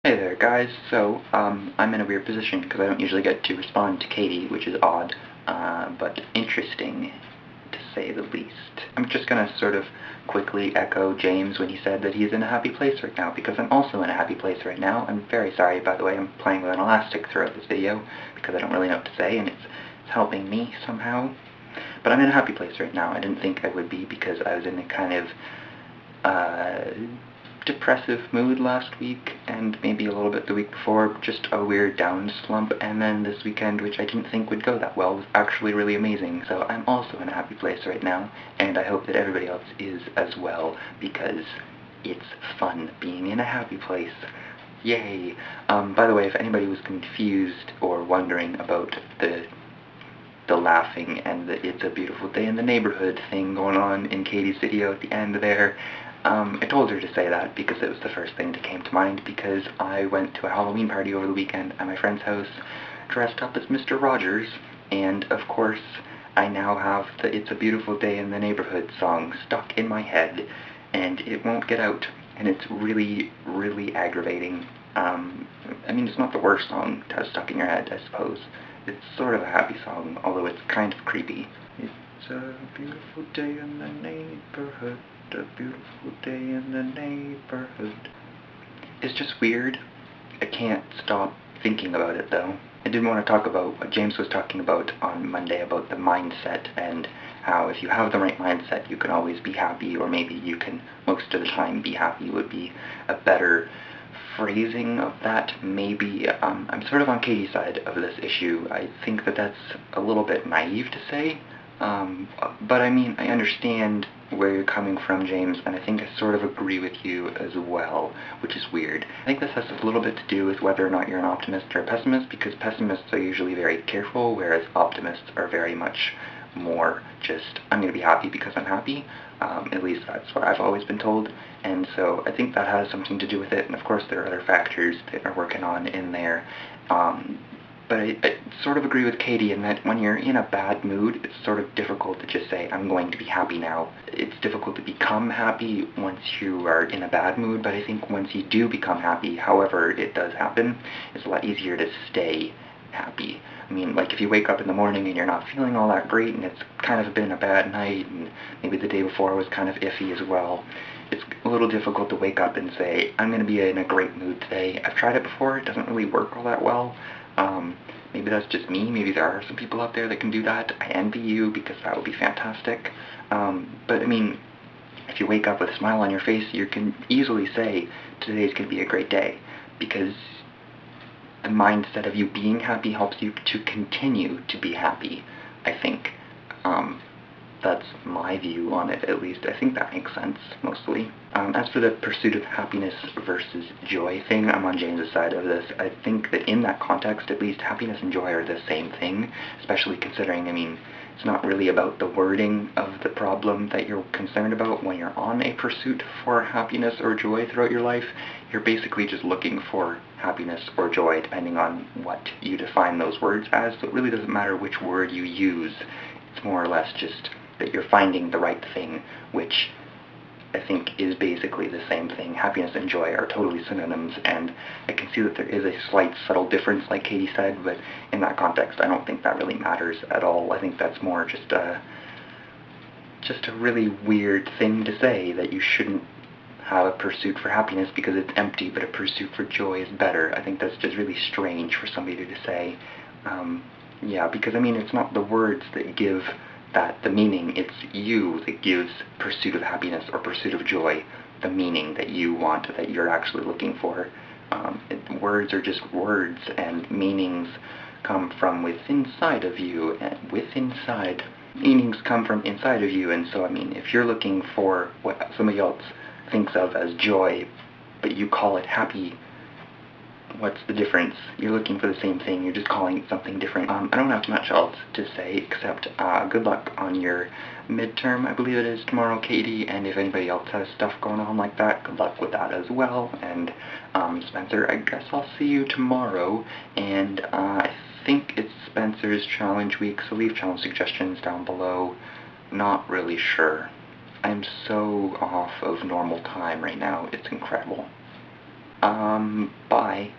Hey there guys, I'm in a weird position because I don't usually get to respond to Katie, which is odd, but interesting to say the least. I'm just gonna sort of quickly echo James when he said that he's in a happy place right now, because I'm also in a happy place right now. I'm very sorry, by the way, I'm playing with an elastic throughout this video, because I don't really know what to say, and it's helping me somehow. But I'm in a happy place right now. I didn't think I would be, because I was in a kind of, depressive mood last week, and maybe a little bit the week before, just a weird down slump, and then this weekend, which I didn't think would go that well, was actually really amazing. So I'm also in a happy place right now, and I hope that everybody else is as well, because it's fun being in a happy place. Yay! By the way, if anybody was confused or wondering about the laughing and the "It's a Beautiful Day in the Neighborhood" thing going on in Katie's video at the end there, I told her to say that because it was the first thing that came to mind, because I went to a Halloween party over the weekend at my friend's house dressed up as Mr. Rogers, and of course I now have the "It's a Beautiful Day in the Neighborhood" song stuck in my head, and it won't get out, and it's really, really aggravating. I mean, it's not the worst song to have stuck in your head, I suppose. It's sort of a happy song, although it's kind of creepy. It's a beautiful day in the neighborhood, a beautiful day in the neighborhood. It's just weird. I can't stop thinking about it though. I did want to talk about what James was talking about on Monday about the mindset, and how if you have the right mindset you can always be happy, or maybe you can most of the time be happy would be a better phrasing of that. Maybe I'm sort of on Katie's side of this issue. I think that that's a little bit naive to say, but I mean, I understand where you're coming from, James, and I think I sort of agree with you as well, which is weird. I think this has a little bit to do with whether or not you're an optimist or a pessimist, because pessimists are usually very careful, whereas optimists are very much more just, I'm going to be happy because I'm happy. At least that's what I've always been told, and so I think that has something to do with it, and of course there are other factors that are working on in there. But I sort of agree with Katie in that when you're in a bad mood, it's sort of difficult to just say, I'm going to be happy now. It's difficult to become happy once you are in a bad mood, but I think once you do become happy, however it does happen, it's a lot easier to stay happy. I mean, like if you wake up in the morning and you're not feeling all that great, and it's kind of been a bad night, and maybe the day before was kind of iffy as well, it's a little difficult to wake up and say, I'm going to be in a great mood today. I've tried it before, it doesn't really work all that well. Maybe that's just me, maybe there are some people out there that can do that. I envy you, because that would be fantastic. But I mean, if you wake up with a smile on your face, you can easily say, today's going to be a great day, because the mindset of you being happy helps you to continue to be happy, I think. That's my view on it, at least. I think that makes sense, mostly. As for the pursuit of happiness versus joy thing, I'm on James's side of this. I think that in that context, at least, happiness and joy are the same thing, especially considering, I mean, it's not really about the wording of the problem that you're concerned about when you're on a pursuit for happiness or joy throughout your life. You're basically just looking for happiness or joy, depending on what you define those words as, so it really doesn't matter which word you use. It's more or less just that you're finding the right thing, which I think is basically the same thing. Happiness and joy are totally synonyms, and I can see that there is a slight subtle difference, like Katie said, but in that context I don't think that really matters at all. I think that's more just a really weird thing to say, that you shouldn't have a pursuit for happiness because it's empty, but a pursuit for joy is better. I think that's just really strange for somebody to say. Yeah, because I mean, it's not the words that give that the meaning, it's you that gives pursuit of happiness or pursuit of joy the meaning that you want, that you're actually looking for. Words are just words, and meanings come from within inside of you, and meanings come from inside of you, and so I mean, if you're looking for what somebody else thinks of as joy, but you call it happy, what's the difference? You're looking for the same thing, you're just calling it something different. I don't have much else to say except good luck on your midterm, I believe it is tomorrow, Katie, and if anybody else has stuff going on like that, good luck with that as well. And Spencer, I guess I'll see you tomorrow, and I think it's Spencer's challenge week, so leave challenge suggestions down below. Not really sure. I'm so off of normal time right now, it's incredible. Bye.